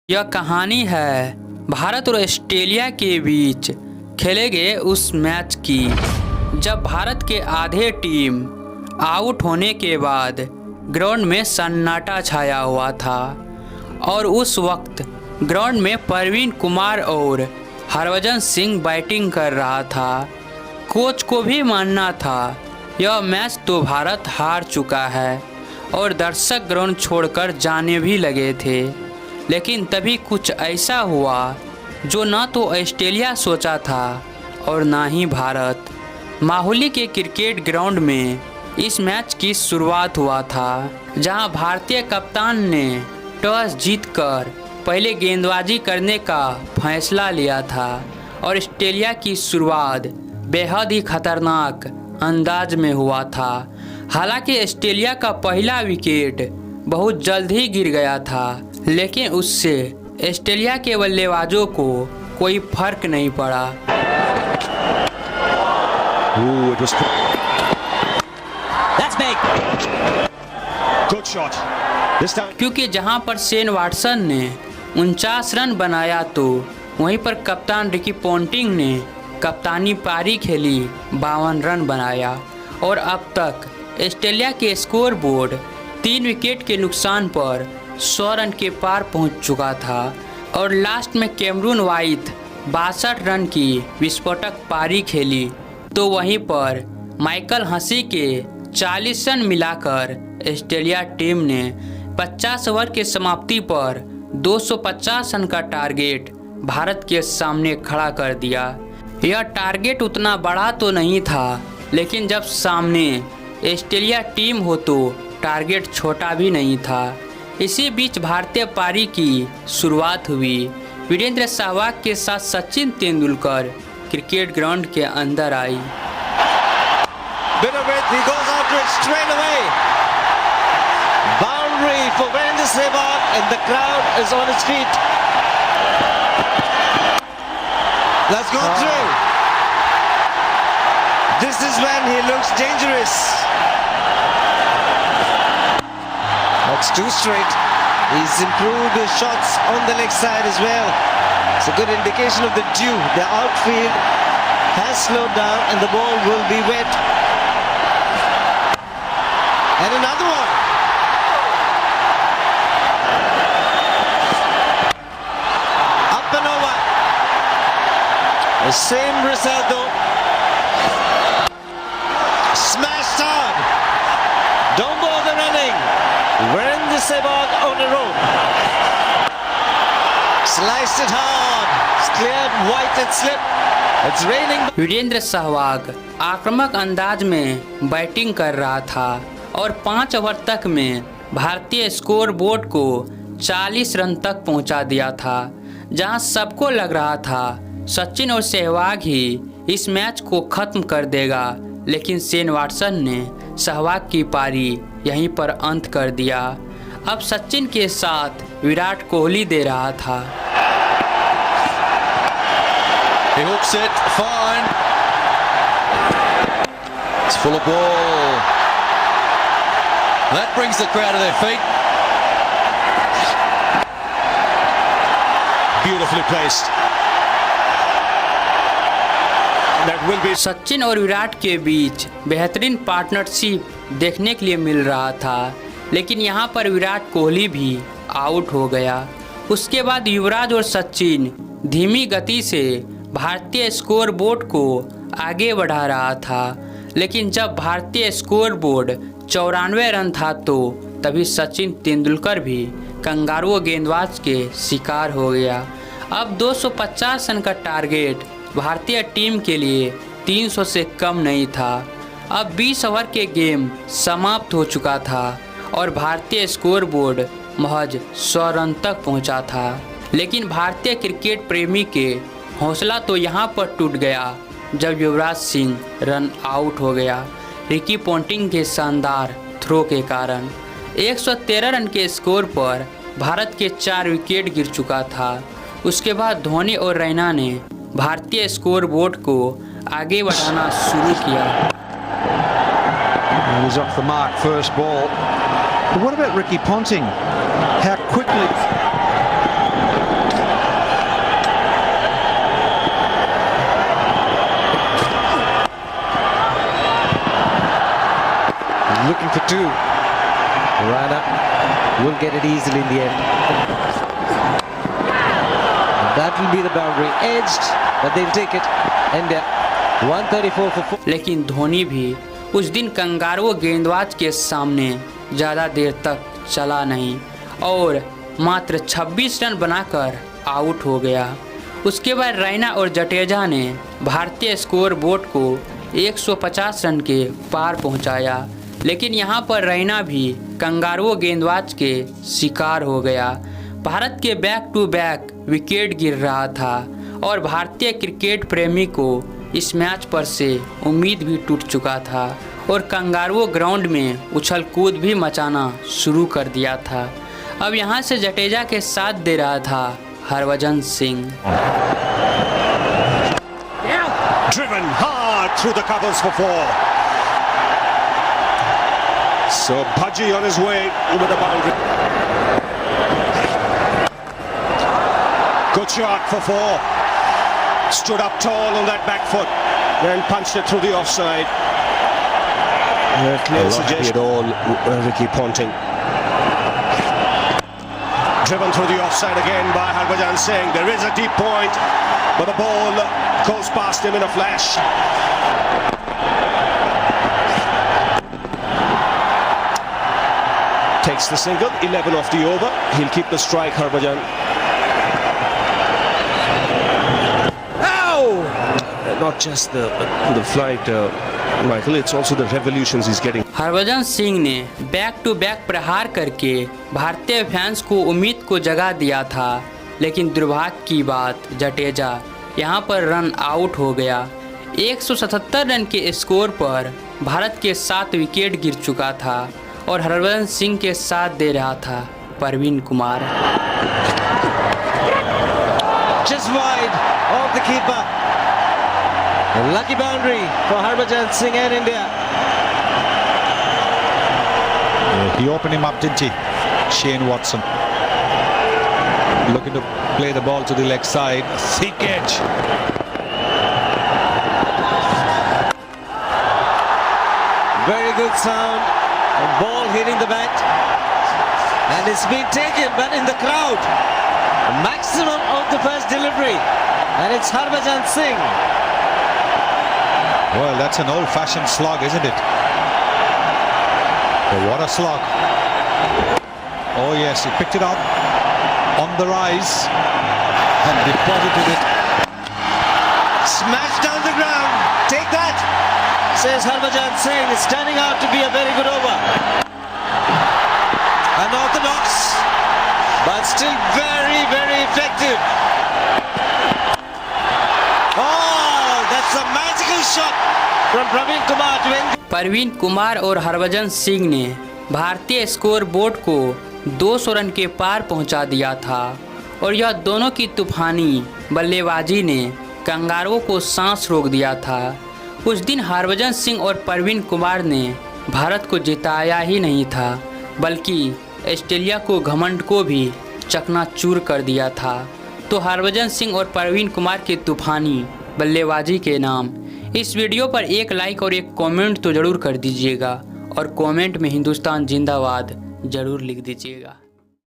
यह कहानी है भारत और ऑस्ट्रेलिया के बीच खेले गए उस मैच की जब भारत के आधे टीम आउट होने के बाद ग्राउंड में सन्नाटा छाया हुआ था और उस वक्त ग्राउंड में परवीन कुमार और हरभजन सिंह बैटिंग कर रहा था। कोच को भी मानना था यह मैच तो भारत हार चुका है और दर्शक ग्राउंड छोड़कर जाने भी लगे थे, लेकिन तभी कुछ ऐसा हुआ जो ना तो ऑस्ट्रेलिया सोचा था और ना ही भारत। माहुली के क्रिकेट ग्राउंड में इस मैच की शुरुआत हुआ था, जहां भारतीय कप्तान ने टॉस जीतकर पहले गेंदबाजी करने का फैसला लिया था और ऑस्ट्रेलिया की शुरुआत बेहद ही खतरनाक अंदाज में हुआ था। हालांकि ऑस्ट्रेलिया का पहला विकेट बहुत जल्द ही गिर गया था, लेकिन उससे ऑस्ट्रेलिया के बल्लेबाजों को कोई फर्क नहीं पड़ा। क्योंकि जहां पर शेन वाटसन ने 49 रन बनाया तो वहीं पर कप्तान रिकी पोंटिंग ने कप्तानी पारी खेली 52 रन बनाया और अब तक ऑस्ट्रेलिया के स्कोर बोर्ड 3 विकेट के नुकसान पर 100 रन के पार पहुंच चुका था और लास्ट में कैमरून वाइथ 62 रन की विस्फोटक पारी खेली तो वहीं पर माइकल हसी के 40 रन मिलाकर ऑस्ट्रेलिया टीम ने 50 ओवर के समाप्ति पर 250 रन का टारगेट भारत के सामने खड़ा कर दिया। यह टारगेट उतना बड़ा तो नहीं था, लेकिन जब सामने ऑस्ट्रेलिया टीम हो तो टारगेट छोटा भी नहीं था। इसी बीच भारतीय पारी की शुरुआत हुई। वीरेंद्र सहवाग के साथ सचिन तेंदुलकर क्रिकेट ग्राउंड के अंदर आई। Let's go through. This is when he looks dangerous. That's 2 straight. He's improved his shots on the leg side as well. It's a good indication of the dew. The outfield has slowed down and the ball will be wet. And another one. Up and over. The same result though. Smashed hard. Don't bother running. Virendra Sehwag on a roll. Sliced it hard. It's cleared white and slip. It's raining. Virendra Sehwag आक्रामक अंदाज में batting कर रहा था और 5 over तक में भारतीय स्कोर बोर्ड को 40 रन तक पहुंचा दिया था, जहां सबको लग रहा था सचिन और सहवाग ही इस मैच को खत्म कर देगा, लेकिन शेन वाटसन ने सहवाग की पारी यहीं पर अंत कर दिया। अब सचिन के साथ विराट कोहली दे रहा था। He hooks it fine. It's full of ball. That brings the crowd to their feet. Beautifully placed. Sachin और विराट के बीच बेहतरीन पार्टनरशिप देखने के लिए मिल रहा था, लेकिन यहां पर विराट कोहली भी आउट हो गया। उसके बाद युवराज और सचिन धीमी गति से भारतीय स्कोर बोर्ड को आगे बढ़ा रहा था, लेकिन जब भारतीय स्कोर बोर्ड 94 रन था तो तभी सचिन तेंदुलकर भी कंगारू गेंदबाज के शिकार हो गया। अब 250 रन का टारगेट भारतीय टीम के लिए 300 से कम नहीं था। अब 20 ओवर के गेम समाप्त हो चुका था और भारतीय स्कोर बोर्ड महज 100 रन तक पहुंचा था, लेकिन भारतीय क्रिकेट प्रेमी के हौसला तो यहां पर टूट गया जब युवराज सिंह रन आउट हो गया रिकी पोंटिंग के शानदार थ्रो के कारण। 113 रन के स्कोर पर भारत के 4 विकेट गिर चुका था। उसके बाद धोनी और रैना ने भारतीय स्कोर बोर्ड को आगे बढ़ाना शुरू किया। He's off the mark first ball. But what about Ricky Ponting? How quickly Rana will get it easily in the end. That will be the boundary, edged, but they'll take it. India 134 for 4. लेकिन धोनी भी उस दिन कंगारुओं गेंदबाज के सामने ज़्यादा देर तक चला नहीं और मात्र 26 रन बनाकर आउट हो गया। उसके बाद रैना और जडेजा ने भारतीय स्कोर बोर्ड को 150 रन के पार पहुंचाया, लेकिन यहां पर रैना भी कंगारुओं गेंदबाज के शिकार हो गया। भारत के बैक टू बैक विकेट गिर रहा था और भारतीय क्रिकेट प्रेमी को इस मैच पर से उम्मीद भी टूट चुका था और कंगारुओं ग्राउंड में उछल कूद भी मचाना शुरू कर दिया था। अब यहां से जडेजा के साथ दे रहा था Harbhajan Singh. Driven hard through the covers for 4. So Bhaji on his way over the boundary. Good shot for 4. Stood up tall on that back foot, then punched it through the offside. Clear suggestion at all, Ricky Ponting. Driven through the offside again by Harbhajan Singh. There is a deep point, but the ball goes past him in a flash. Takes the single, 11 off the over. He'll keep the strike, Harbhajan. Not just the flight, Michael, it's also the revolutions he's getting. Harbhajan Singh ने back to back प्रहार करके भारतीय fans को उम्मीद को जगा दिया था, लेकिन दुर्भाग्य की बात जडेजा यहां पर रन आउट हो गया। 177 रन के स्कोर पर भारत के 7 विकेट गिर चुका था और हरभजन सिंह के साथ दे रहा था Parveen Kumar. Just wide of the keeper. A lucky boundary for Harbhajan Singh and India. He opened him up, didn't he? Shane Watson. Looking to play the ball to the leg side. Thick edge. Very good sound. A ball hitting the bat. And it's been taken, but in the crowd. A maximum of the first delivery. And it's Harbhajan Singh. Well, that's an old-fashioned slog, isn't it? But what a slog. Oh yes, he picked it up on the rise and deposited it. Smashed down the ground. Take that, says Harbhajan Singh. It's turning out to be a very good over. Unorthodox, but still very, very effective. Oh, that's a magical shot from Praveen Kumar to end. Parveen Kumar और हरभजन सिंह ने भारतीय score board को 200 run के पार पहुंचा दिया था और यह दोनों की तूफानी बल्लेबाजी ने कंगारुओं को सांस रोक दिया था। उस दिन हरभजन सिंह और परवीन कुमार ने भारत को जिताया ही नहीं था, बल्कि ऑस्ट्रेलिया को घमंड को भी चकनाचूर कर दिया था। तो हरभजन सिंह और परवीन कुमार की तूफानी बल्लेबाजी के नाम इस वीडियो पर एक लाइक और एक कमेंट तो ज़रूर कर दीजिएगा और कमेंट में हिंदुस्तान जिंदाबाद ज़रूर लिख दीजिएगा।